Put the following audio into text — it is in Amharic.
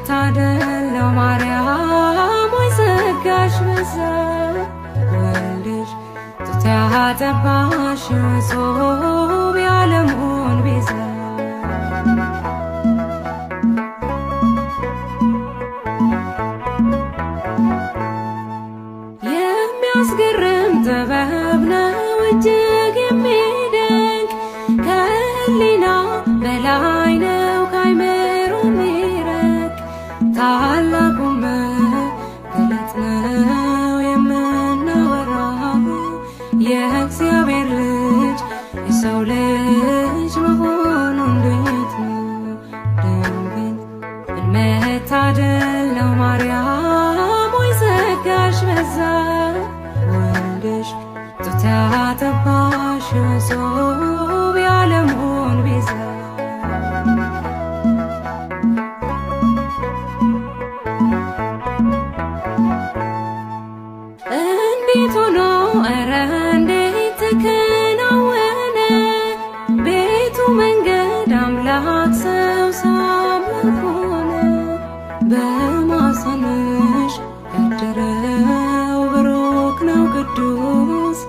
መታደል ነው ማርያም ወይ ጸጋሽ በዛ ወልድሽ ጡት ያጠባሽ ጾም የዓለሙን ቤዛ የሚያስገርም ጥበብ ነው እጅግ የሚደንቅ ከህሊና በላይ ነው ከአይምሮ የሚረቅ ታላቁ መገለጥ ነው የምናወራው የእግዚአብሔር ልጅ የሰው ልጅ መሆኑ እንዴት ነው ድንግል ምን መታደል ነው ማርያም ወይ ጸጋሽ በዛ ወልድሽ ጡት ያጠባሽ ጾም የዓለሙን ቤዛ እንዴት ሆኖ ኧረ እንዴት ተከናወነ ቤቱ መንገድ አምላክ ሰው ሳምላክ ሆነ በማኅፀንሽ ያደረው ብሩክ ነው ቅዱስ